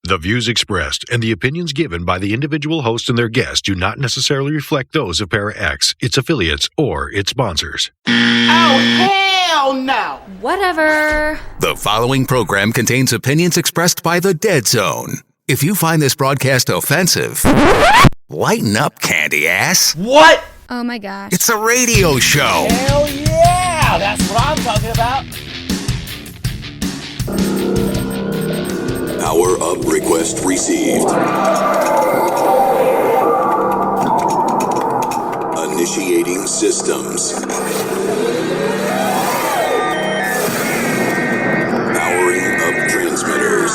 The views expressed and the opinions given by the individual host and their guests do not necessarily reflect those of Para X, its affiliates, or its sponsors. Oh, hell no! Whatever. The following program contains opinions expressed by the Dead Zone. If you find this broadcast offensive, lighten up, candy ass. What? Oh my gosh. It's a radio show. Hell yeah! That's what I'm talking about. Power up request received. Initiating systems. Powering up transmitters.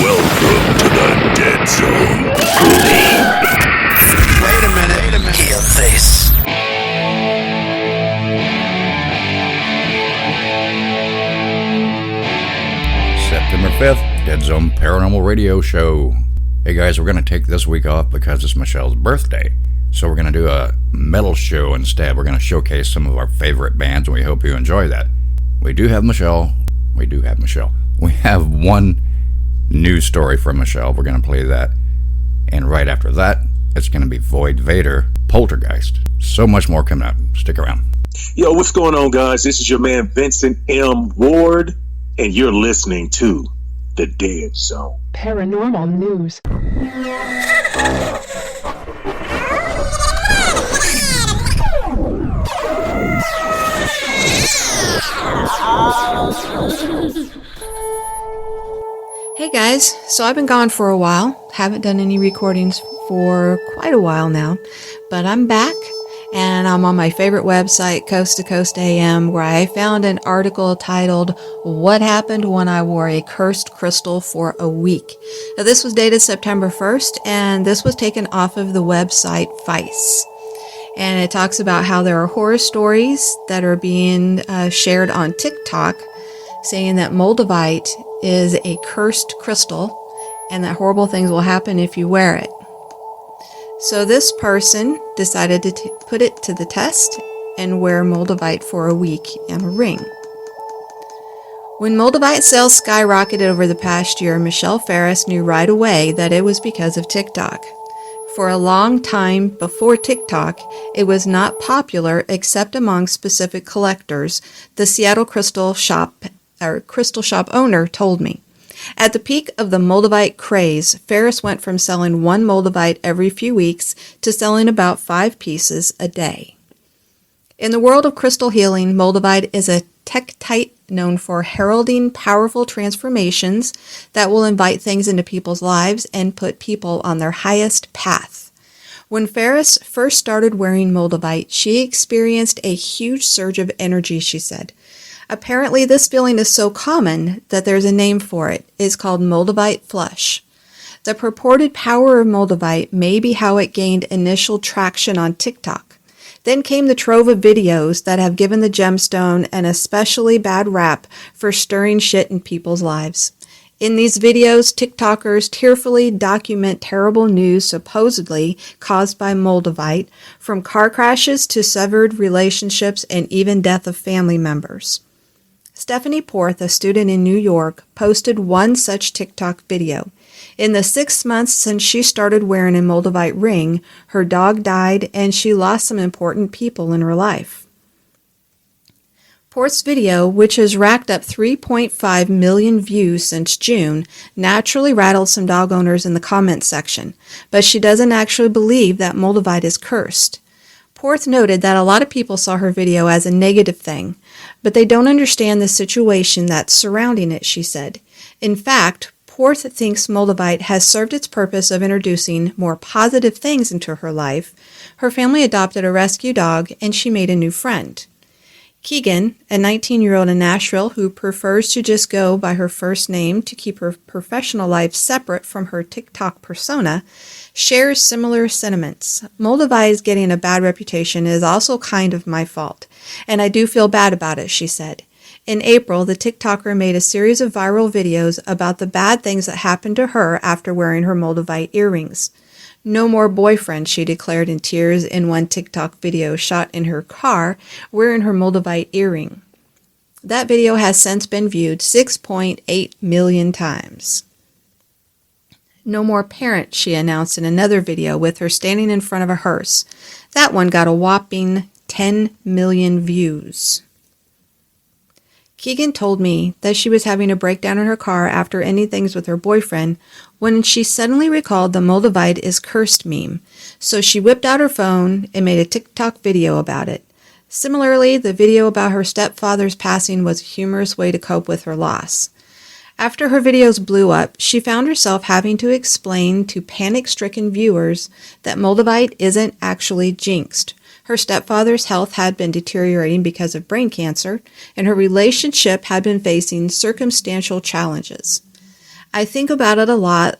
Welcome to the Dead Zone. Wait a minute. Hear this. September 5th, Dead Zone Paranormal Radio Show. Hey guys, we're going to take this week off because it's Michelle's birthday. So we're going to do a metal show instead. We're going to showcase some of our favorite bands, and we hope you enjoy that. We have one news story from Michelle. We're going to play that. And right after that, it's going to be Void Vader, Poltergeist. So much more coming up. Stick around. Yo, what's going on, guys? This is your man, Vincent M. Ward, and you're listening to The Dead Zone. Paranormal news. Hey guys, so I've been gone for a while, haven't done any recordings for quite a while now, but I'm back and I'm on my favorite website, Coast to Coast AM, where I found an article titled, What Happened When I Wore a Cursed Crystal for a Week. Now, this was dated September 1st, and this was taken off of the website Vice. And it talks about how there are horror stories that are being shared on TikTok, saying that Moldavite is a cursed crystal and that horrible things will happen if you wear it. So this person decided to put it to the test and wear Moldavite for a week and a ring. When Moldavite sales skyrocketed over the past year, Michelle Ferris knew right away that it was because of TikTok. For a long time before TikTok, it was not popular except among specific collectors, the Seattle crystal shop owner told me. At the peak of the Moldavite craze, Ferris went from selling one Moldavite every few weeks to selling about 5 pieces a day. In the world of crystal healing, Moldavite is a tektite known for heralding powerful transformations that will invite things into people's lives and put people on their highest path. When Ferris first started wearing Moldavite, she experienced a huge surge of energy, she said. Apparently, this feeling is so common that there's a name for it. It's called Moldavite flush. The purported power of Moldavite may be how it gained initial traction on TikTok. Then came the trove of videos that have given the gemstone an especially bad rap for stirring shit in people's lives. In these videos, TikTokers tearfully document terrible news supposedly caused by Moldavite, from car crashes to severed relationships and even death of family members. Stephanie Porth, a student in New York, posted one such TikTok video. In the 6 months since she started wearing a Moldavite ring, her dog died and she lost some important people in her life. Porth's video, which has racked up 3.5 million views since June, naturally rattled some dog owners in the comment section, but she doesn't actually believe that Moldavite is cursed. Porth noted that a lot of people saw her video as a negative thing, but they don't understand the situation that's surrounding it, she said. In fact, Porth thinks Moldavite has served its purpose of introducing more positive things into her life. Her family adopted a rescue dog, and she made a new friend. Keegan, a 19-year-old in Nashville who prefers to just go by her first name to keep her professional life separate from her TikTok persona, shares similar sentiments. Moldavite getting a bad reputation is also kind of my fault, and I do feel bad about it, she said. In April, the TikToker made a series of viral videos about the bad things that happened to her after wearing her Moldavite earrings. No more boyfriend, she declared in tears in one TikTok video shot in her car wearing her Moldavite earring. That video has since been viewed 6.8 million times. No more parent, she announced in another video with her standing in front of a hearse. That one got a whopping 10 million views. Keegan told me that she was having a breakdown in her car after ending things with her boyfriend when she suddenly recalled the Moldavite is cursed meme. So she whipped out her phone and made a TikTok video about it. Similarly, the video about her stepfather's passing was a humorous way to cope with her loss. After her videos blew up, she found herself having to explain to panic-stricken viewers that Moldavite isn't actually jinxed. Her stepfather's health had been deteriorating because of brain cancer, and her relationship had been facing circumstantial challenges. I think about it a lot.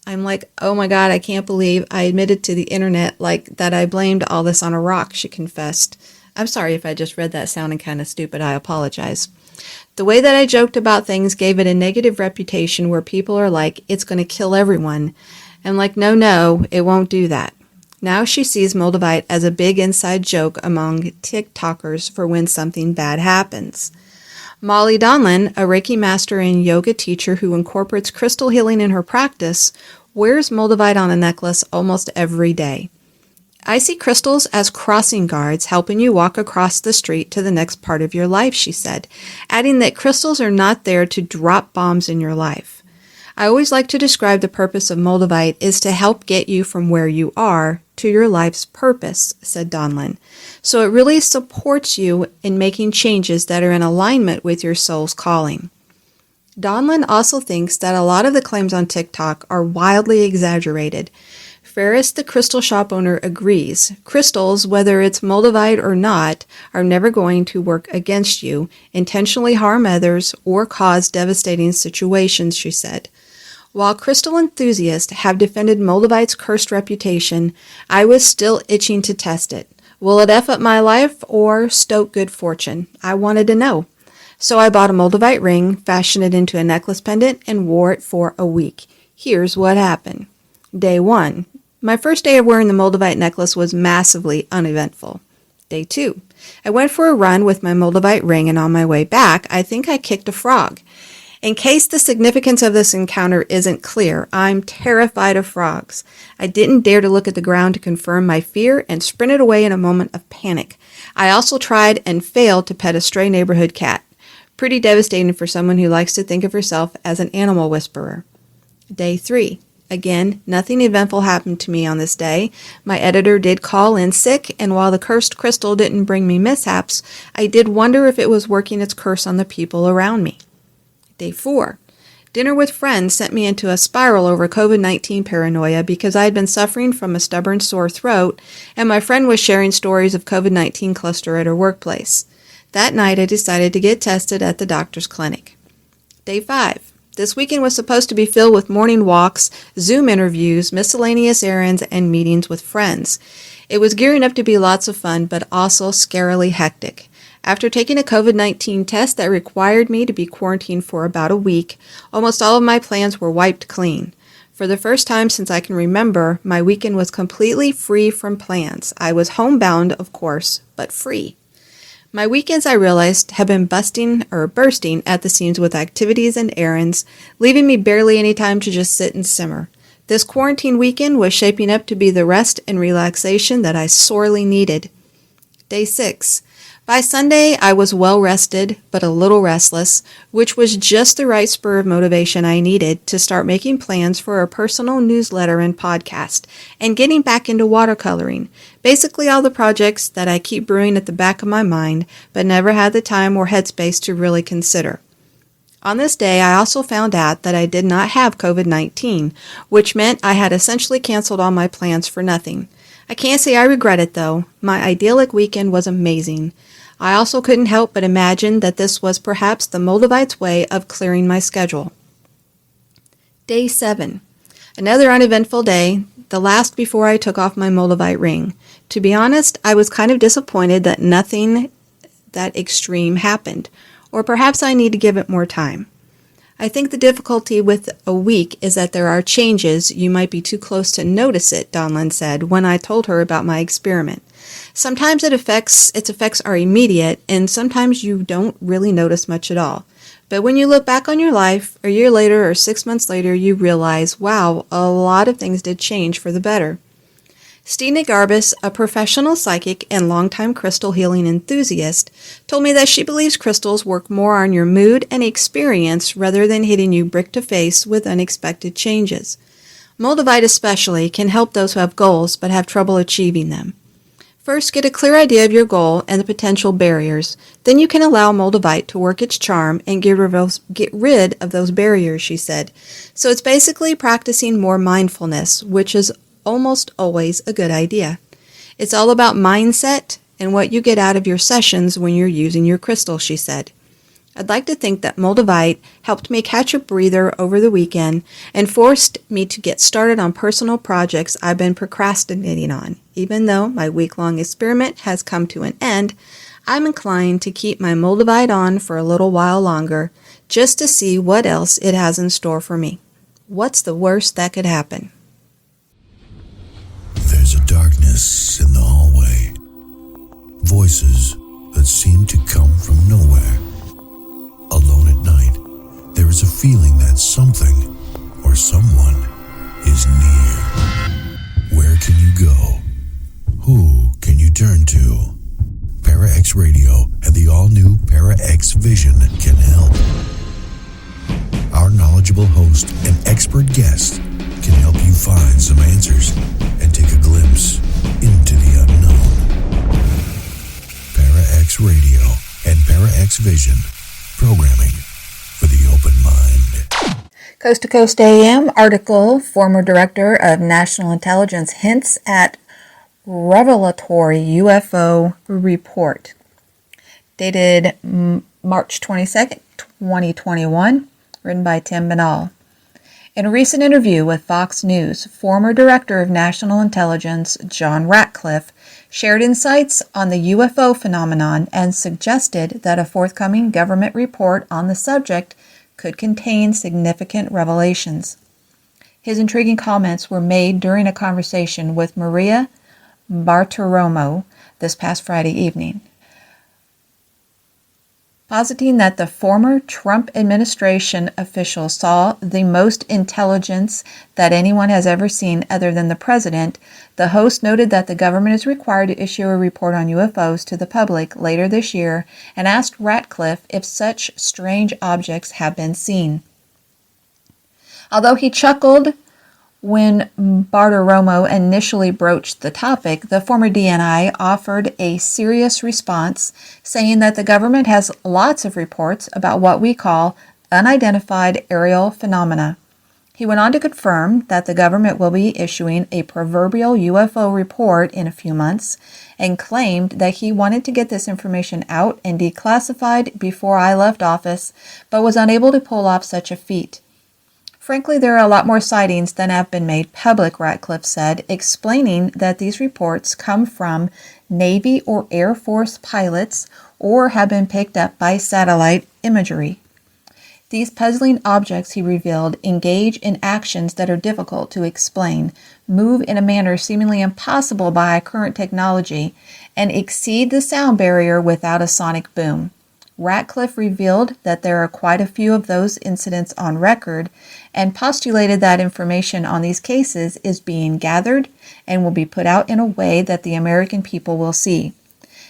I'm like, oh my God, I can't believe I admitted to the internet that I blamed all this on a rock, she confessed. I'm sorry if I just read that sounding kind of stupid. I apologize. The way that I joked about things gave it a negative reputation where people are like, it's going to kill everyone. I'm like, no, it won't do that. Now she sees Moldavite as a big inside joke among TikTokers for when something bad happens. Molly Donlan, a Reiki master and yoga teacher who incorporates crystal healing in her practice, wears Moldavite on a necklace almost every day. I see crystals as crossing guards helping you walk across the street to the next part of your life, she said, adding that crystals are not there to drop bombs in your life. I always like to describe the purpose of Moldavite is to help get you from where you are to your life's purpose, said Donlan. So it really supports you in making changes that are in alignment with your soul's calling. Donlan also thinks that a lot of the claims on TikTok are wildly exaggerated. Ferris, the crystal shop owner, agrees. Crystals, whether it's Moldavite or not, are never going to work against you, intentionally harm others, or cause devastating situations, she said. While crystal enthusiasts have defended Moldavite's cursed reputation, I was still itching to test it. Will it F up my life or stoke good fortune? I wanted to know. So I bought a Moldavite ring, fashioned it into a necklace pendant, and wore it for a week. Here's what happened. Day 1. My first day of wearing the Moldavite necklace was massively uneventful. Day 2. I went for a run with my Moldavite ring, and on my way back, I think I kicked a frog. In case the significance of this encounter isn't clear, I'm terrified of frogs. I didn't dare to look at the ground to confirm my fear and sprinted away in a moment of panic. I also tried and failed to pet a stray neighborhood cat. Pretty devastating for someone who likes to think of herself as an animal whisperer. Day 3. Again, nothing eventful happened to me on this day. My editor did call in sick, and while the cursed crystal didn't bring me mishaps, I did wonder if it was working its curse on the people around me. Day 4. Dinner with friends sent me into a spiral over COVID-19 paranoia because I had been suffering from a stubborn sore throat, and my friend was sharing stories of COVID-19 cluster at her workplace. That night, I decided to get tested at the doctor's clinic. Day 5. This weekend was supposed to be filled with morning walks, Zoom interviews, miscellaneous errands, and meetings with friends. It was gearing up to be lots of fun, but also scarily hectic. After taking a COVID-19 test that required me to be quarantined for about a week, almost all of my plans were wiped clean. For the first time since I can remember, my weekend was completely free from plans. I was homebound, of course, but free. My weekends, I realized, have been bursting at the seams with activities and errands, leaving me barely any time to just sit and simmer. This quarantine weekend was shaping up to be the rest and relaxation that I sorely needed. Day 6. By Sunday, I was well rested, but a little restless, which was just the right spur of motivation I needed to start making plans for a personal newsletter and podcast, and getting back into watercoloring. Basically all the projects that I keep brewing at the back of my mind, but never had the time or headspace to really consider. On this day, I also found out that I did not have COVID-19, which meant I had essentially canceled all my plans for nothing. I can't say I regret it, though. My idyllic weekend was amazing. I also couldn't help but imagine that this was perhaps the Moldavite's way of clearing my schedule. Day 7. Another uneventful day, the last before I took off my Moldavite ring. To be honest, I was kind of disappointed that nothing that extreme happened, or perhaps I need to give it more time. I think the difficulty with a week is that there are changes. You might be too close to notice it, Donlan said when I told her about my experiment. Sometimes its effects are immediate, and sometimes you don't really notice much at all. But when you look back on your life, a year later or 6 months later, you realize, wow, a lot of things did change for the better. Stina Garbus, a professional psychic and longtime crystal healing enthusiast, told me that she believes crystals work more on your mood and experience rather than hitting you brick to face with unexpected changes. Moldavite especially can help those who have goals but have trouble achieving them. First, get a clear idea of your goal and the potential barriers. Then you can allow Moldavite to work its charm and get rid of those barriers, she said. So it's basically practicing more mindfulness, which is almost always a good idea. It's all about mindset and what you get out of your sessions when you're using your crystal, she said. I'd like to think that Moldavite helped me catch a breather over the weekend and forced me to get started on personal projects I've been procrastinating on. Even though my week-long experiment has come to an end, I'm inclined to keep my Moldavite on for a little while longer just to see what else it has in store for me. What's the worst that could happen? There's a darkness in the hallway. Voices that seem to come from nowhere. Alone at night, there is a feeling that something or someone is near. Where can you go? Who can you turn to? Para-X Radio and the all-new Para-X Vision can help. Our knowledgeable host and expert guest can help you find some answers and take a glimpse into the unknown. Para-X Radio and Para-X Vision, programming for the open mind. Coast to Coast AM article, former Director of National Intelligence hints at revelatory UFO report. Dated March 22nd, 2021, written by Tim Binnall. In a recent interview with Fox News, former Director of National Intelligence John Ratcliffe shared insights on the UFO phenomenon and suggested that a forthcoming government report on the subject could contain significant revelations. His intriguing comments were made during a conversation with Maria Bartiromo this past Friday evening, positing that the former Trump administration official saw the most intelligence that anyone has ever seen other than the president. The host noted that the government is required to issue a report on UFOs to the public later this year and asked Ratcliffe if such strange objects have been seen. Although he chuckled when Bartiromo initially broached the topic, the former DNI offered a serious response, saying that the government has lots of reports about what we call unidentified aerial phenomena. He went on to confirm that the government will be issuing a proverbial UFO report in a few months, and claimed that he wanted to get this information out and declassified before I left office, but was unable to pull off such a feat. Frankly, there are a lot more sightings than have been made public, Ratcliffe said, explaining that these reports come from Navy or Air Force pilots or have been picked up by satellite imagery. These puzzling objects, he revealed, engage in actions that are difficult to explain, move in a manner seemingly impossible by current technology, and exceed the sound barrier without a sonic boom. Ratcliffe revealed that there are quite a few of those incidents on record and postulated that information on these cases is being gathered and will be put out in a way that the American people will see.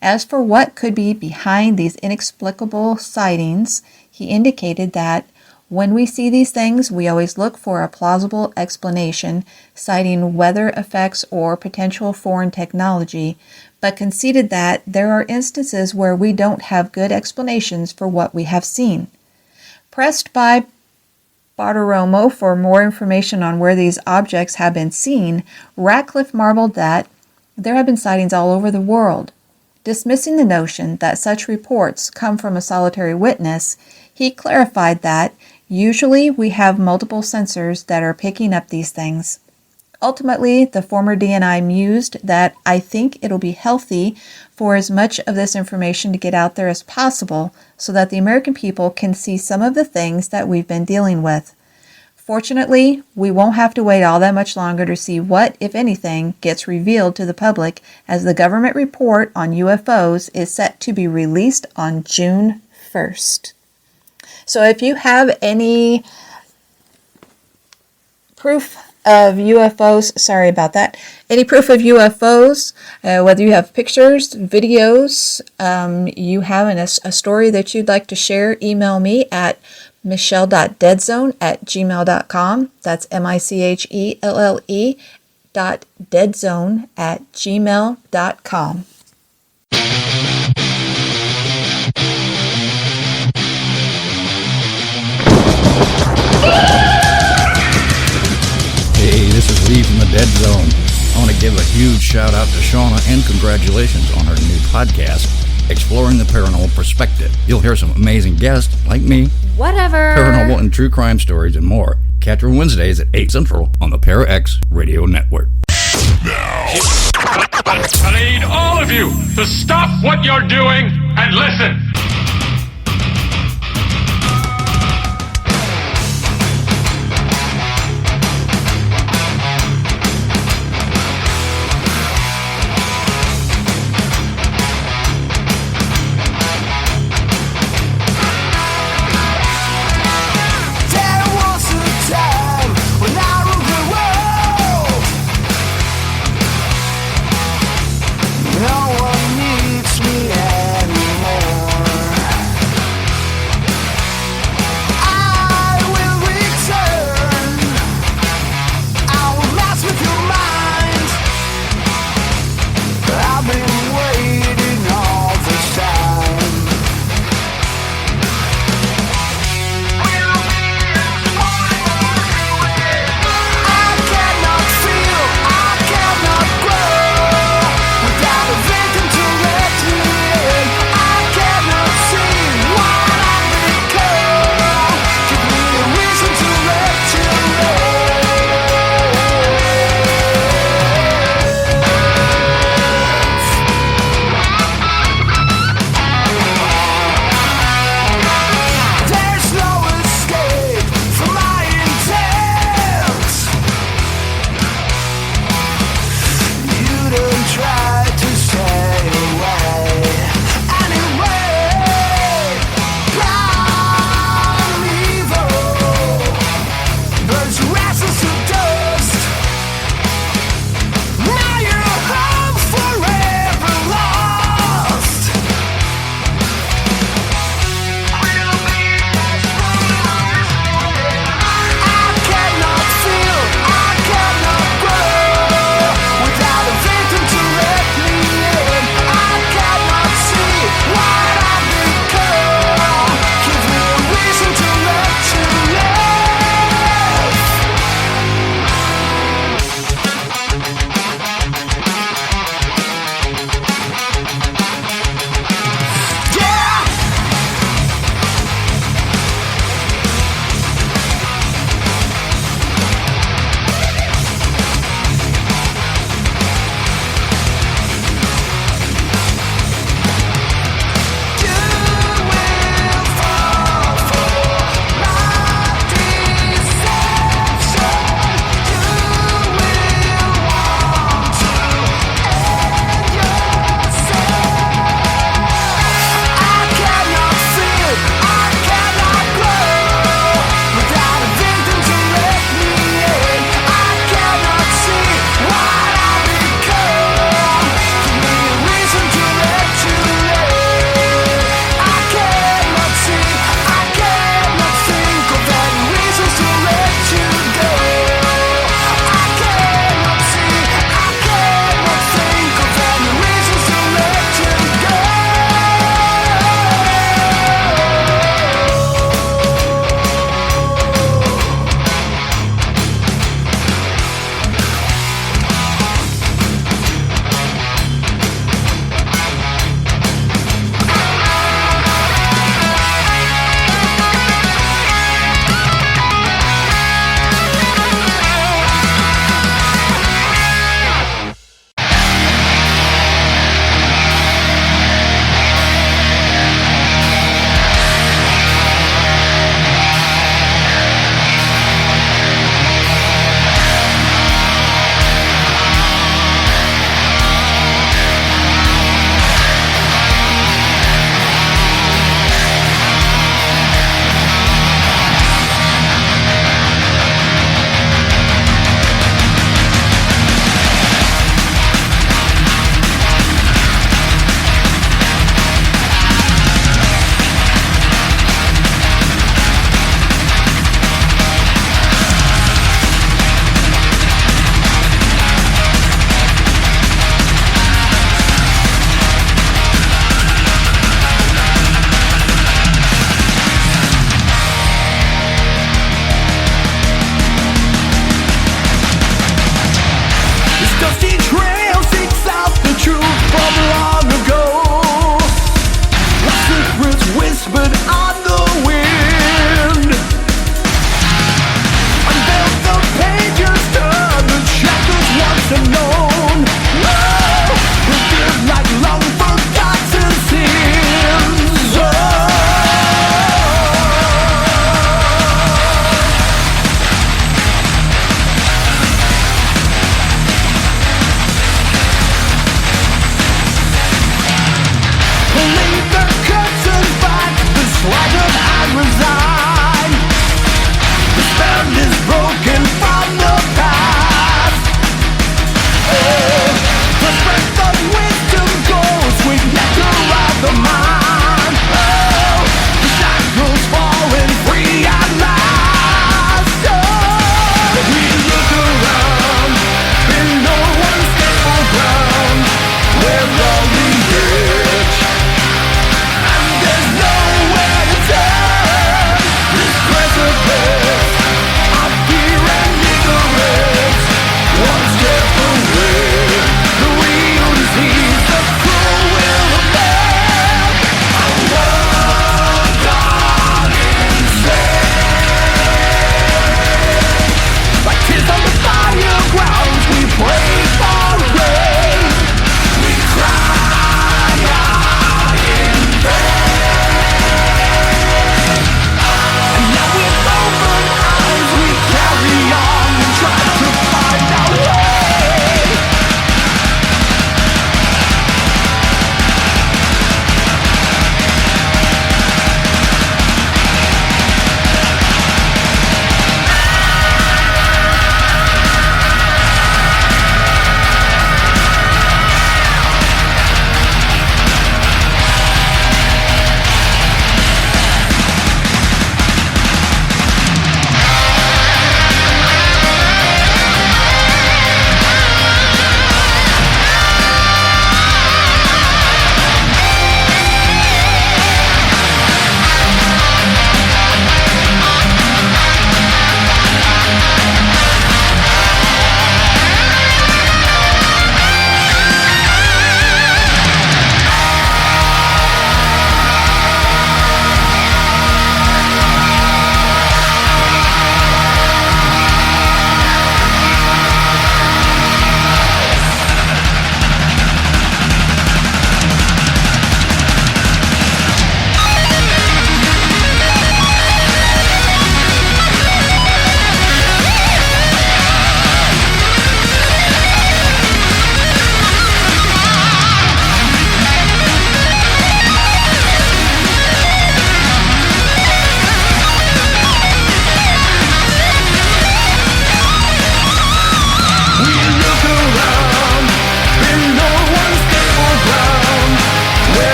As for what could be behind these inexplicable sightings, he indicated that when we see these things, we always look for a plausible explanation, citing weather effects or potential foreign technology, but conceded that there are instances where we don't have good explanations for what we have seen. Pressed by Bartiromo for more information on where these objects have been seen, Ratcliffe marveled that there have been sightings all over the world. Dismissing the notion that such reports come from a solitary witness, he clarified that usually we have multiple sensors that are picking up these things. Ultimately, the former DNI mused that I think it'll be healthy for as much of this information to get out there as possible so that the American people can see some of the things that we've been dealing with. Fortunately, we won't have to wait all that much longer to see what, if anything, gets revealed to the public, as the government report on UFOs is set to be released on June 1st. So if you have any proof of UFOs, sorry about that, any proof of UFOs, whether you have pictures, videos, you have a story that you'd like to share, email me at michelle.deadzone@gmail.com. That's michelle.deadzone@gmail.com. Hey, this is Lee from the Dead Zone. I want to give a huge shout out to Shauna and congratulations on her new podcast, Exploring the Paranormal Perspective. You'll hear some amazing guests like me, Whatever. paranormal and true crime stories, and more. Catch her Wednesdays at 8 Central on the Para X Radio Network. I need all of you to stop what you're doing and listen. No one needs me anymore.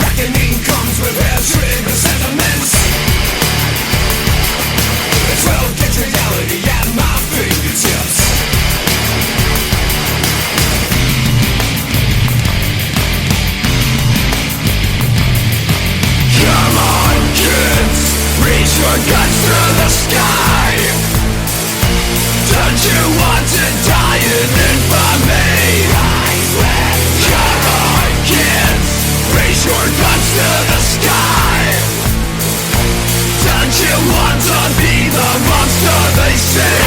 reckoning comes with hair-trigger sentiments. 12 gauge reality at my fingertips. Come on, kids, reach your guns to the sky. Don't you want to die in infamy? Come on, kids, raise your guns to the sky. Don't you want to be the monster they say?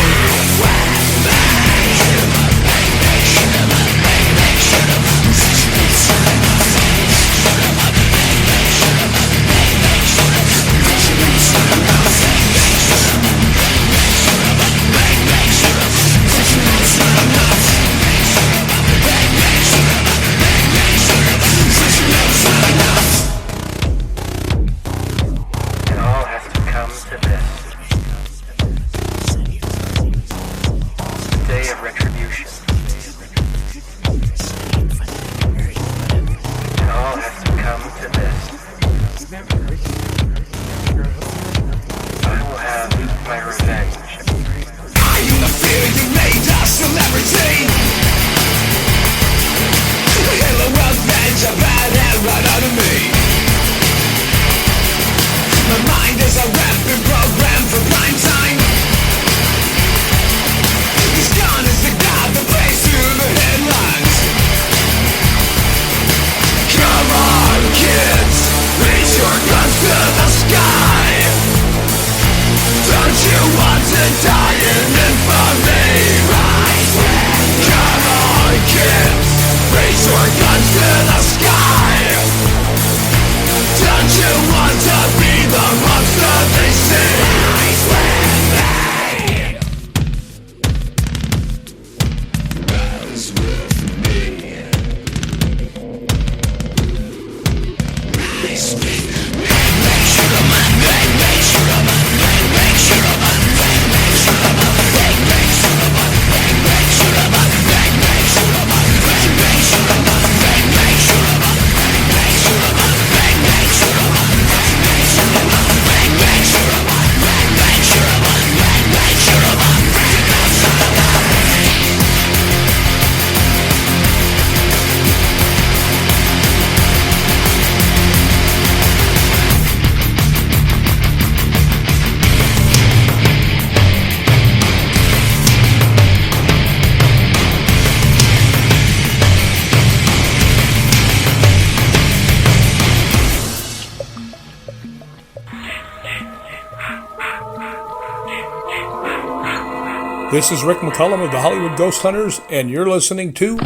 This is Rick McCullum of the Hollywood Ghost Hunters, and you're listening to The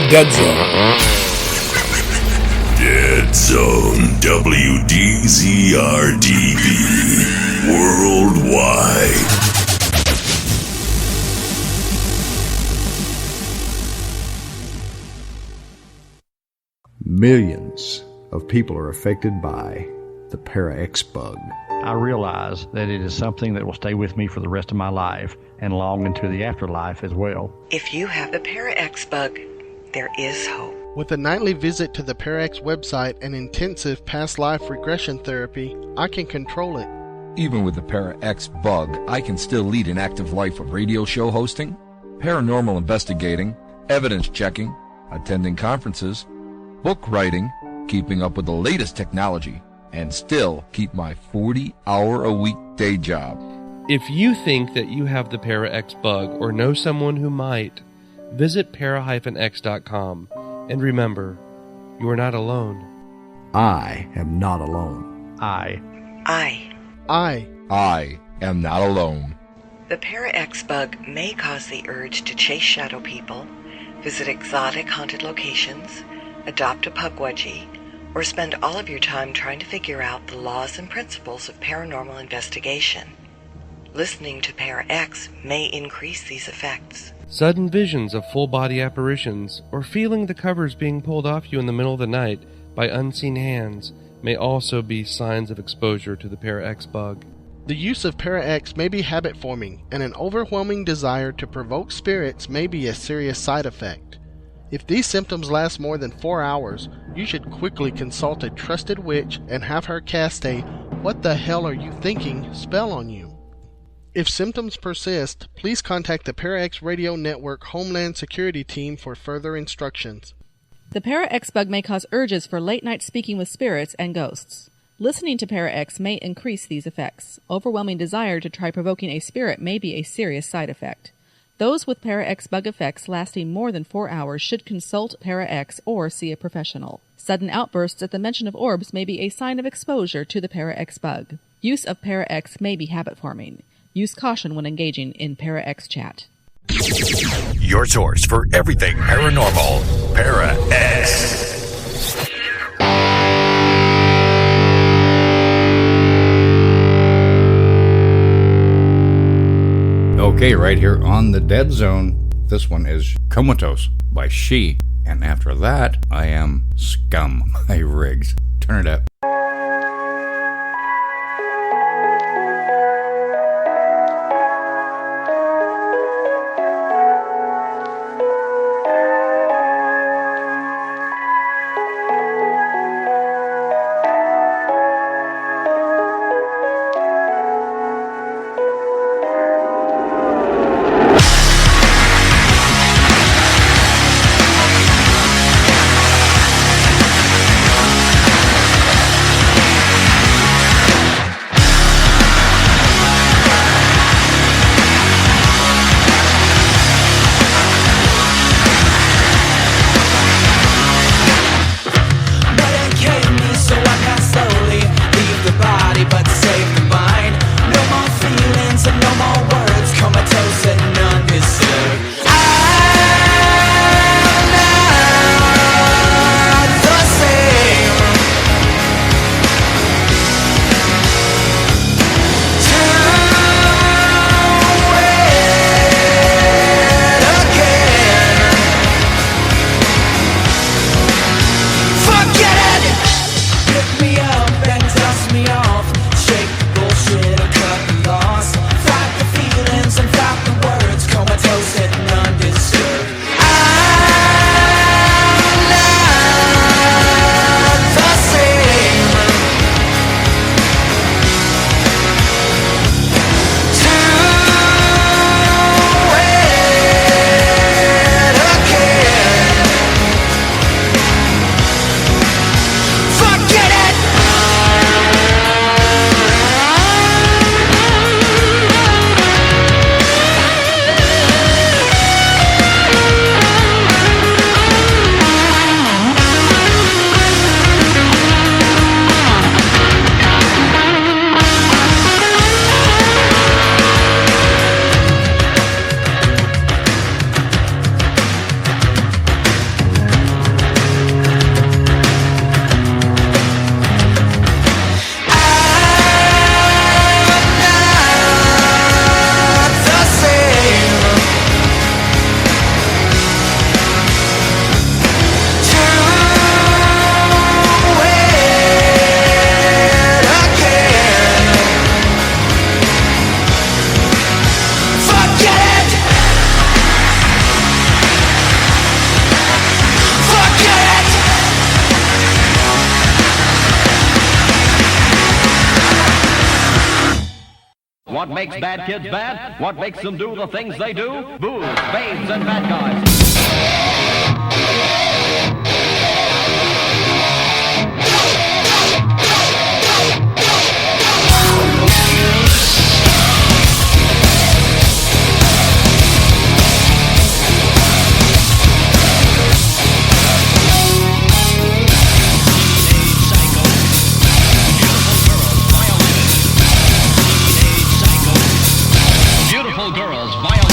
Dead Zone. Dead Zone, WDZRDB, worldwide. Millions of people are affected by the Para-X bug. I realize that it is something that will stay with me for the rest of my life and long into the afterlife as well. If you have the Para-X bug, there is hope. With a nightly visit to the Para-X website and intensive past life regression therapy, I can control it. Even with the Para-X bug, I can still lead an active life of radio show hosting, paranormal investigating, evidence checking, attending conferences, book writing, keeping up with the latest technology, and still keep my 40-hour-a-week day job. If you think that you have the Para-X bug or know someone who might, visit para-x.com. And remember, you are not alone. I am not alone. I am not alone. The Para-X bug may cause the urge to chase shadow people, visit exotic haunted locations, adopt a pukwudgie, or spend all of your time trying to figure out the laws and principles of paranormal investigation. Listening to Para-X may increase these effects. Sudden visions of full-body apparitions, or feeling the covers being pulled off you in the middle of the night by unseen hands, may also be signs of exposure to the Para-X bug. The use of Para-X may be habit-forming, and an overwhelming desire to provoke spirits may be a serious side effect. If these symptoms last more than 4 hours, you should quickly consult a trusted witch and have her cast a "What the hell are you thinking?" spell on you. If symptoms persist, please contact the Para-X Radio Network Homeland Security Team for further instructions. The Para-X bug may cause urges for late-night speaking with spirits and ghosts. Listening to Para-X may increase these effects. Overwhelming desire to try provoking a spirit may be a serious side effect. Those with Para-X bug effects lasting more than 4 hours should consult Para-X or see a professional. Sudden outbursts at the mention of orbs may be a sign of exposure to the Para-X bug. Use of Para-X may be habit-forming. Use caution when engaging in Para-X chat. Your source for everything paranormal. Para-X. Okay, right here on the Dead Zone, this one is Comatose by She, and after that, I am Scum by Riggs. Turn it up. What makes bad kids bad? What makes them do the things they do? Booze, babes, and bad guys. Beautiful girls violated.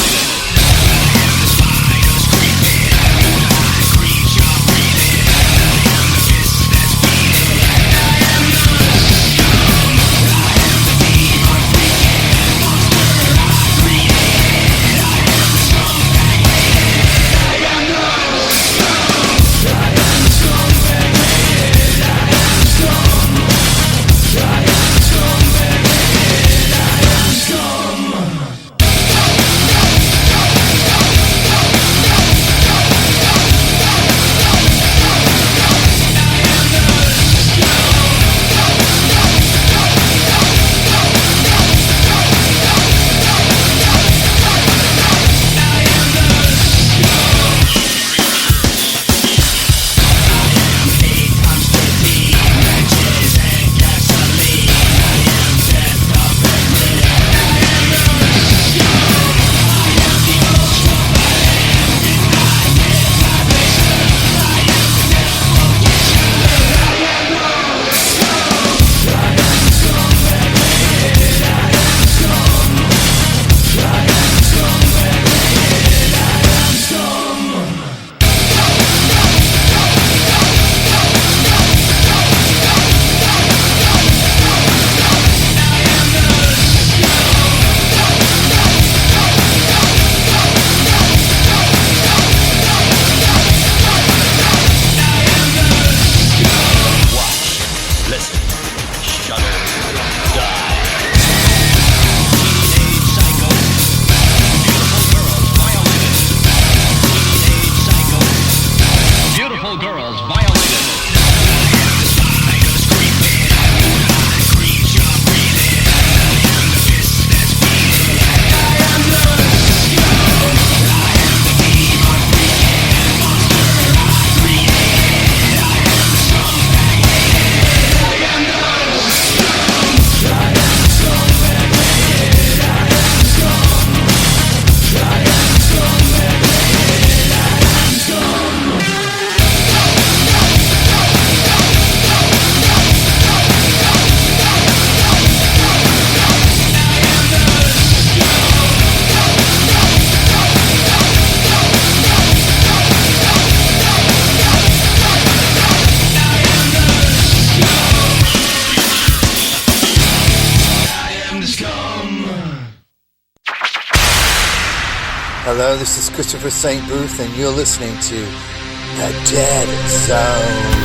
violated. Hello, this is Christopher St. Booth, and you're listening to The Dead Zone.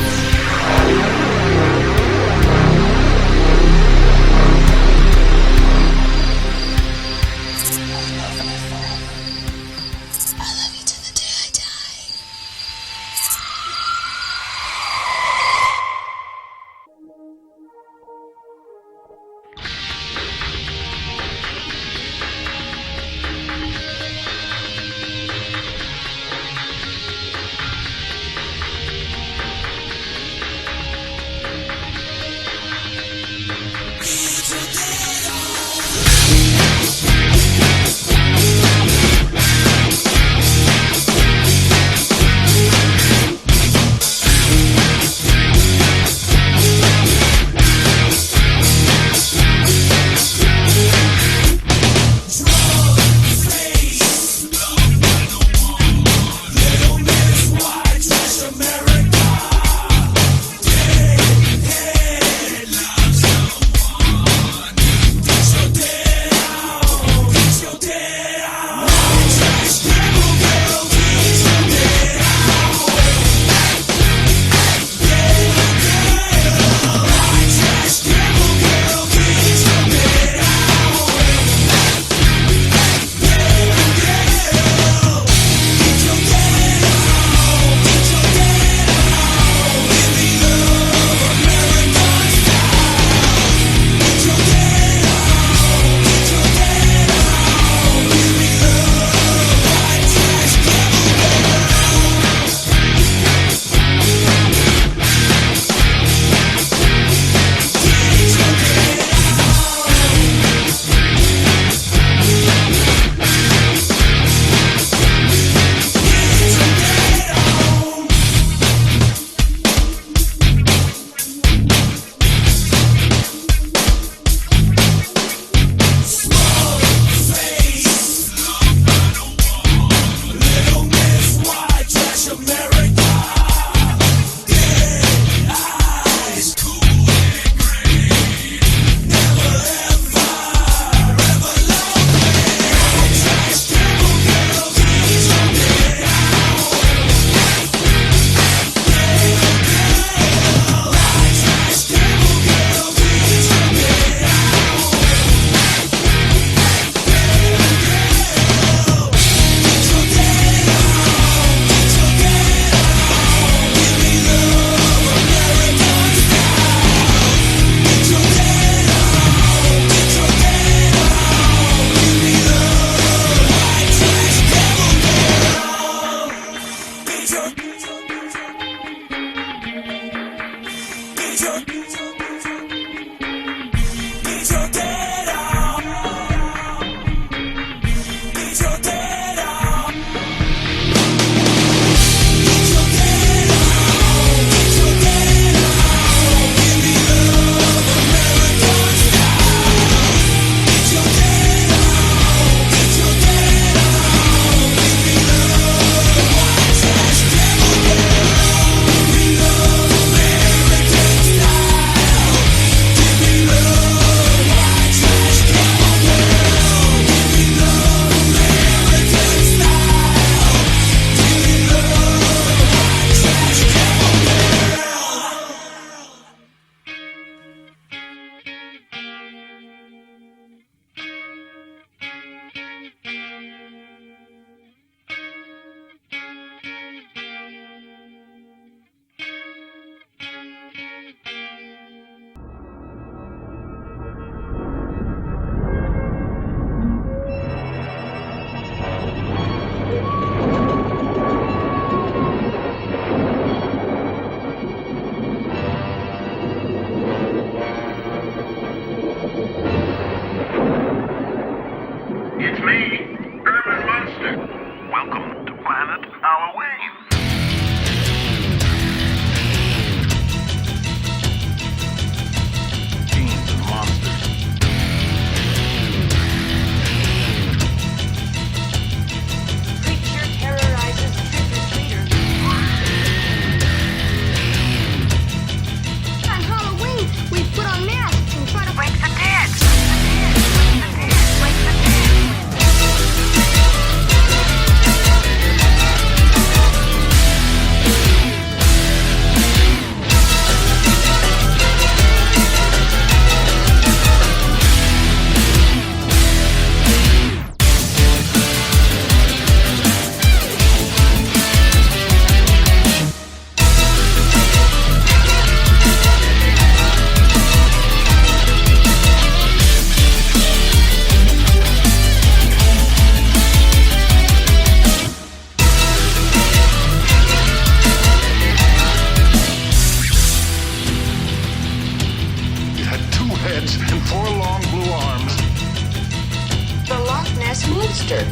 bastard.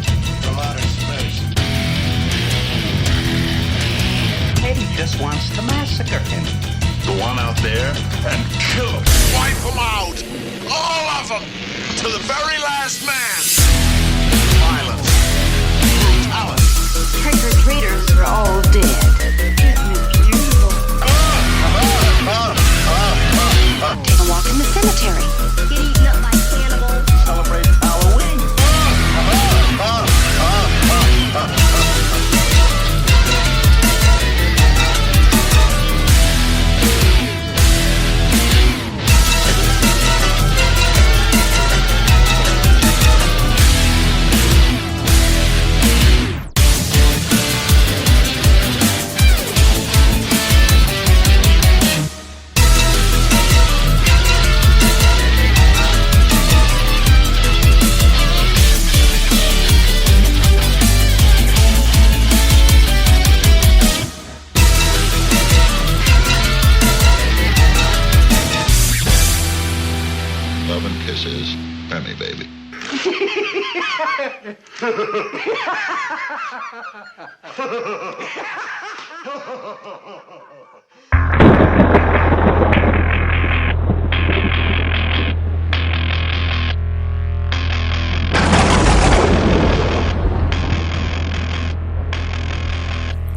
From outer space. Maybe just wants to massacre him. The one out there and kill him. Wipe them out! All of them! To the very last man! Violence. Brutality. Trick-or-treaters are all dead. Isn't it beautiful? Take a walk in the cemetery. Get eaten up by cannibals. Celebrate Halloween. Love and kisses, Remy, baby.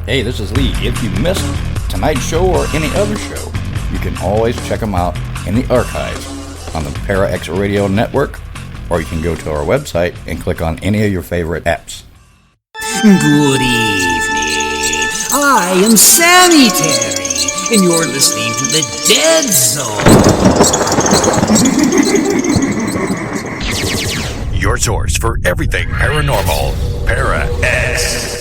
Hey, this is Lee. If you missed tonight's show or any other show, you can always check them out in the archives on the Para-X Radio Network, or you can go to our website and click on any of your favorite apps. Good evening. I am Sanitary, and you're listening to the Dead Zone. Your source for everything paranormal. Para-X.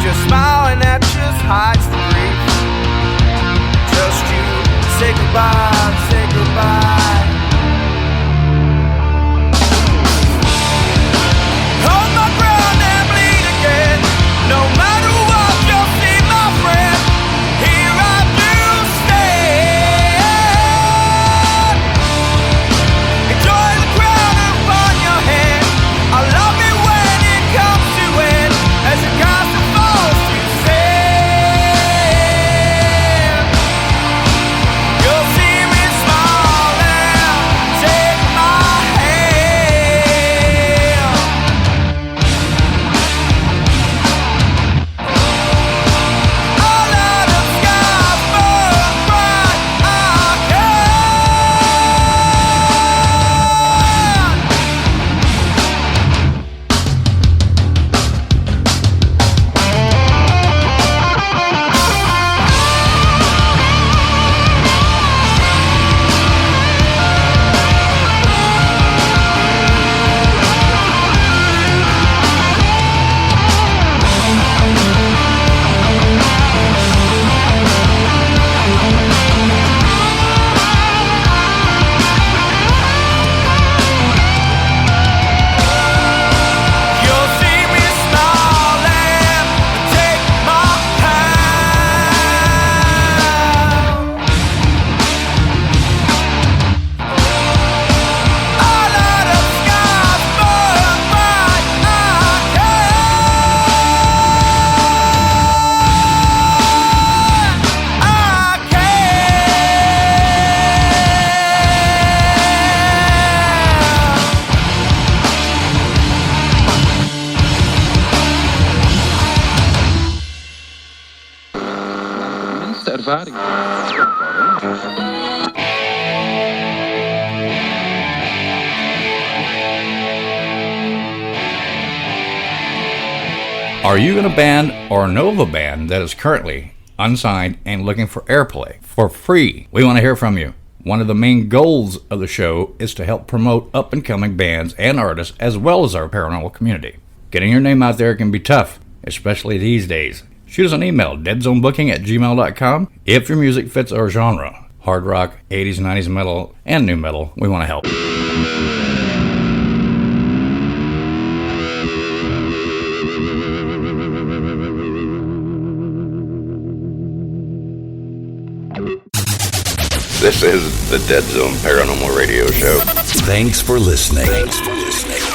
Just smiling at just hides the grief. Just you, say goodbye, say goodbye. Hold my ground and bleed again. No matter what, you'll see my friend. Here I do stand. Enjoy the crown upon your head. I love it when it comes to it. As the castle falls to sand. You'll see me smile and take my hand. All out of sky burn bright I can. You'll see me smile and take my hand. All out of sky burn bright I Are you in a band or know of a band that is currently unsigned and looking for airplay for free? We want to hear from you. One of the main goals of the show is to help promote up-and-coming bands and artists as well as our paranormal community. Getting your name out there can be tough, especially these days. Shoot us an email, deadzonebooking@gmail.com. If your music fits our genre, hard rock, 80s, 90s metal, and new metal, we want to help. This is the Dead Zone Paranormal Radio Show. Thanks for listening. Thanks for listening.